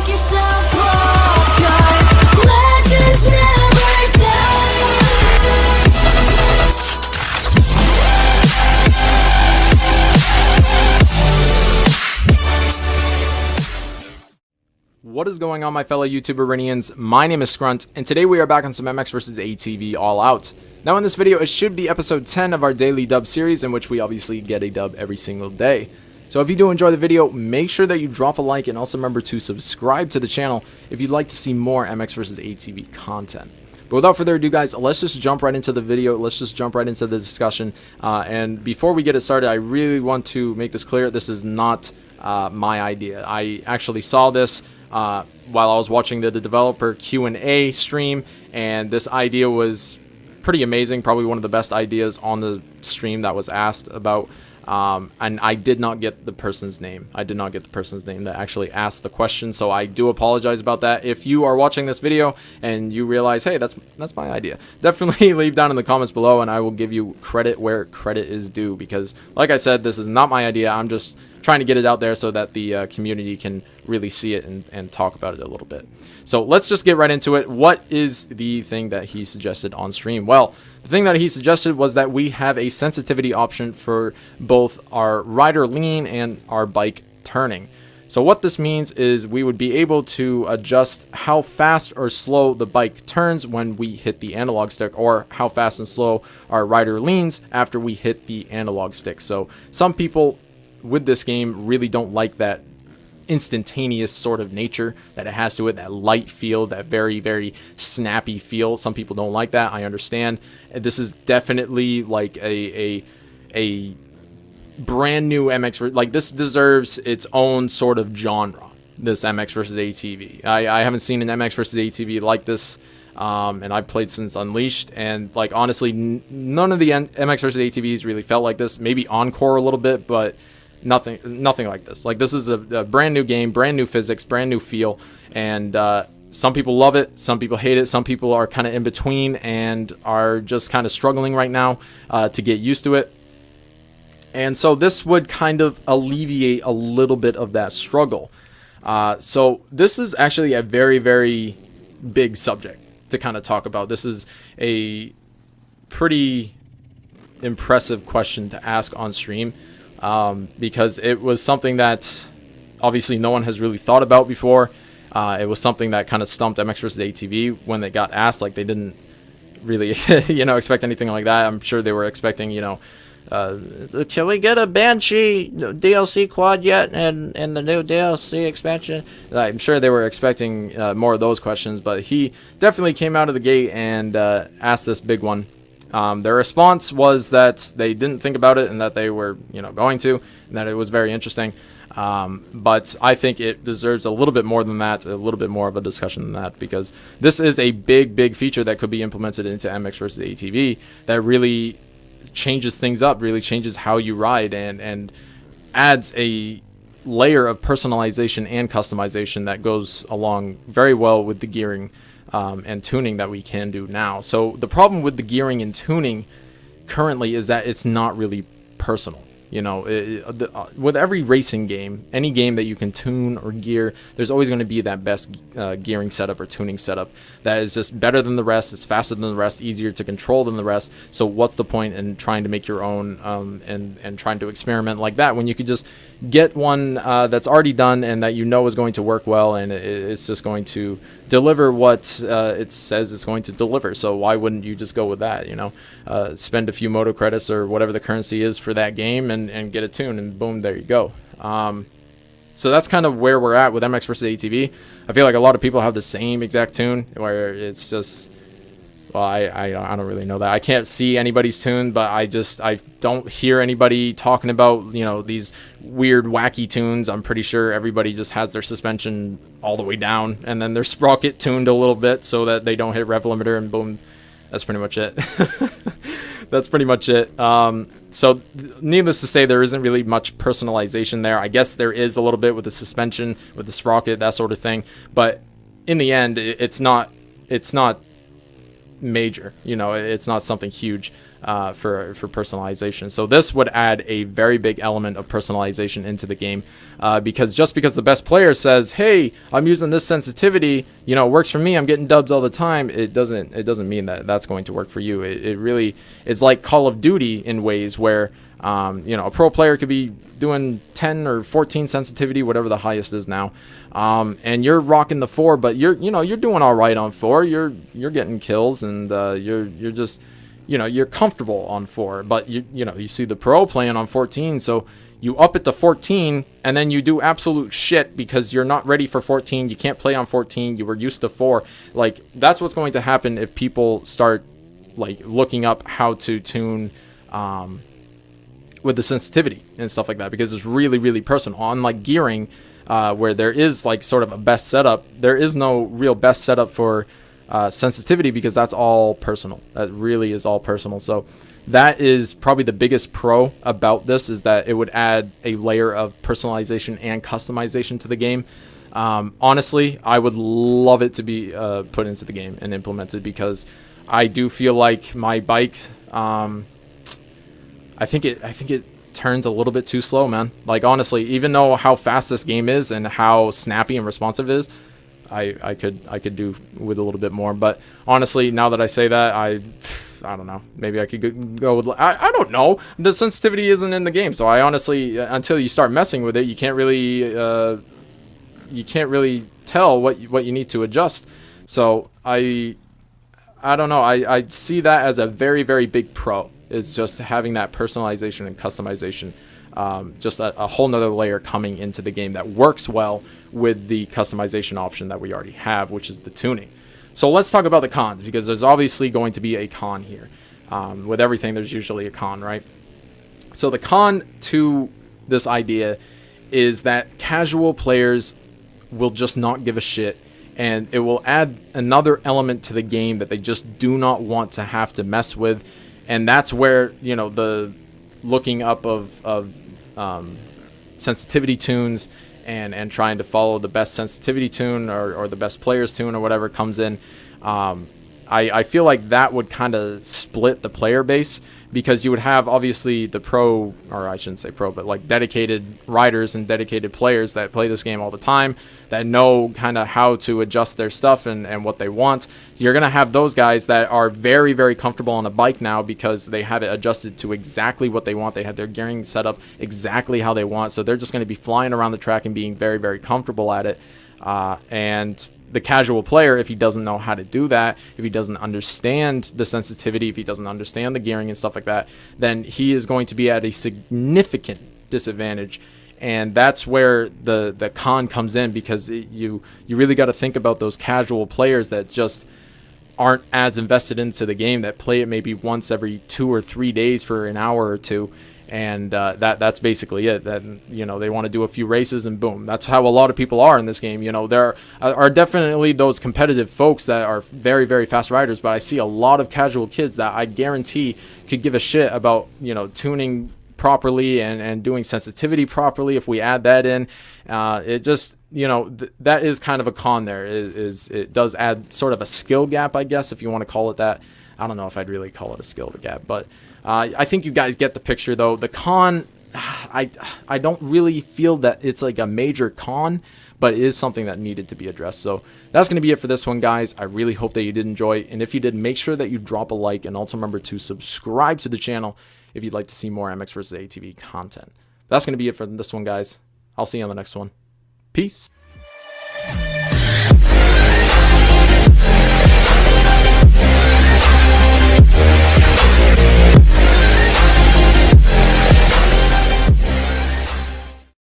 yourself up, 'cause legends never die. What is going on, my fellow YouTuberians? My name is Scruntt, and today we are back on some MX vs ATV All Out. Now in this video, it should be episode 10 of our daily dub series, in which we obviously get a dub every single day. So if you do enjoy the video, make sure that you drop a like, and also remember to subscribe to the channel if you'd like to see more MX vs ATV content. But without further ado, guys, let's just jump right into the video. Let's just jump right into the discussion. And before we get it started, I really want to make this clear. This is not my idea. I actually saw this while I was watching the developer Q&A stream, and this idea was pretty amazing. Probably one of the best ideas on the stream that was asked about. And I did not get the person's name. I did not get the person's name that actually asked the question, so I do apologize about that. If you are watching this video and you realize, hey, that's my idea, definitely leave down in the comments below, and I will give you credit where credit is due, because like I said, this is not my idea. I'm just trying to get it out there so that the community can really see it and talk about it a little bit. So let's just get right into it. What is the thing that he suggested on stream? Well, the thing that he suggested was that we have a sensitivity option for both our rider lean and our bike turning. So what this means is we would be able to adjust how fast or slow the bike turns when we hit the analog stick, or how fast and slow our rider leans after we hit the analog stick. So some people with this game really don't like that instantaneous sort of nature that it has to it, that light feel, that very, very snappy feel. Some people don't like that. I understand. This is definitely like a brand new MX, like this deserves its own sort of genre, this MX versus ATV. I haven't seen an MX versus ATV like this, and I've played since Unleashed, and like honestly, none of the MX versus ATVs really felt like this. Maybe Encore a little bit, but nothing like this. Like, this is a brand new game, brand new physics, brand new feel, and some people love it, some people hate it, some people are kind of in between and are just kind of struggling right now to get used to it. And so this would kind of alleviate a little bit of that struggle. So this is actually a very, very big subject to kind of talk about. This is a pretty impressive question to ask on stream, because it was something that obviously no one has really thought about before. It was something that kind of stumped MX vs ATV when they got asked. Like, they didn't really expect anything like that. I'm sure they were expecting, can we get a Banshee DLC quad yet, and the new DLC expansion? I'm sure they were expecting more of those questions, but he definitely came out of the gate and asked this big one. Their response was that they didn't think about it, and that they were, going to, and that it was very interesting. But I think it deserves a little bit more than that, a little bit more of a discussion than that, because this is a big, big feature that could be implemented into MX vs ATV that really changes things up, really changes how you ride, and adds a layer of personalization and customization that goes along very well with the gearing and tuning that we can do now. So the problem with the gearing and tuning currently is that it's not really personal. With every racing game, any game that you can tune or gear, there's always going to be that best gearing setup or tuning setup that is just better than the rest, it's faster than the rest, easier to control than the rest. So what's the point in trying to make your own and trying to experiment like that when you could just get one that's already done and that is going to work well, and it's just going to deliver what it says it's going to deliver. So why wouldn't you just go with that? Spend a few moto credits or whatever the currency is for that game and get a tune, and boom, there you go. So that's kind of where we're at with MX vs ATV. I feel like a lot of people have the same exact tune, where it's just, well, I don't really know that. I can't see anybody's tune, but I don't hear anybody talking about, these weird wacky tunes. I'm pretty sure everybody just has their suspension all the way down, and then their sprocket tuned a little bit so that they don't hit rev limiter, and boom, that's pretty much it. That's pretty much it. So needless to say, there isn't really much personalization there. I guess there is a little bit with the suspension, with the sprocket, that sort of thing, but in the end, it's not major. It's not something huge. for personalization. So this would add a very big element of personalization into the game, because just because the best player says, "Hey, I'm using this sensitivity, you know, it works for me. I'm getting dubs all the time." It doesn't mean that that's going to work for you. It really, it's like Call of Duty in ways where you know, a pro player could be doing 10 or 14 sensitivity, whatever the highest is now, and you're rocking the 4, but you're doing all right on 4. You're getting kills, and you're just, you know, you're comfortable on 4, but you see the pro playing on 14, so you up it to 14, and then you do absolute shit because you're not ready for 14. You can't play on 14. You were used to 4. Like, that's what's going to happen if people start like looking up how to tune with the sensitivity and stuff like that, because it's really, really personal. On like gearing, where there is like sort of a best setup, there is no real best setup for sensitivity, because that's all personal. That really is all personal. So that is probably the biggest pro about this, is that it would add a layer of personalization and customization to the game. Honestly, I would love it to be put into the game and implemented, because I do feel like my bike, I think it turns a little bit too slow, man. Like, honestly, even though how fast this game is and how snappy and responsive it is, I could do with a little bit more. But honestly, now that I say that, I don't know. Maybe I could go with, I don't know. The sensitivity isn't in the game, so I honestly, until you start messing with it, you can't really tell what you need to adjust. So I don't know. I see that as a very, very big pro, is just having that personalization and customization, just a whole nother layer coming into the game that works well with the customization option that we already have, which is the tuning. So let's talk about the cons, because there's obviously going to be a con here. With everything, there's usually a con, right? So the con to this idea is that casual players will just not give a shit, and it will add another element to the game that they just do not want to have to mess with. And that's where, you know, the looking up of sensitivity tunes and trying to follow the best sensitivity tune or the best player's tune or whatever comes in. I feel like that would kind of split the player base, because you would have obviously the pro, or I shouldn't say pro, but like dedicated riders and dedicated players that play this game all the time, that know kind of how to adjust their stuff and what they want. You're going to have those guys that are very, very comfortable on a bike now, because they have it adjusted to exactly what they want. They have their gearing set up exactly how they want. So they're just going to be flying around the track and being very, very comfortable at it. And the casual player, if he doesn't know how to do that, if he doesn't understand the sensitivity, if he doesn't understand the gearing and stuff like that, then he is going to be at a significant disadvantage. And that's where the con comes in, because you really got to think about those casual players that just aren't as invested into the game, that play it maybe once every 2 or 3 days for an hour or two. And that's basically it. That, you know, they want to do a few races and boom. That's how a lot of people are in this game. You know, there are definitely those competitive folks that are very, very fast riders, but I see a lot of casual kids that I guarantee could give a shit about, you know, tuning properly and doing sensitivity properly. If we add that in, it just, you know, that is kind of a con there. It does add sort of a skill gap, I guess, if you want to call it that. I don't know if I'd really call it a skill gap, but I think you guys get the picture, though. The con, I don't really feel that it's like a major con, but it is something that needed to be addressed. So that's going to be it for this one, guys. I really hope that you did enjoy. And if you did, make sure that you drop a like, and also remember to subscribe to the channel if you'd like to see more MX vs. ATV content. That's going to be it for this one, guys. I'll see you on the next one. Peace.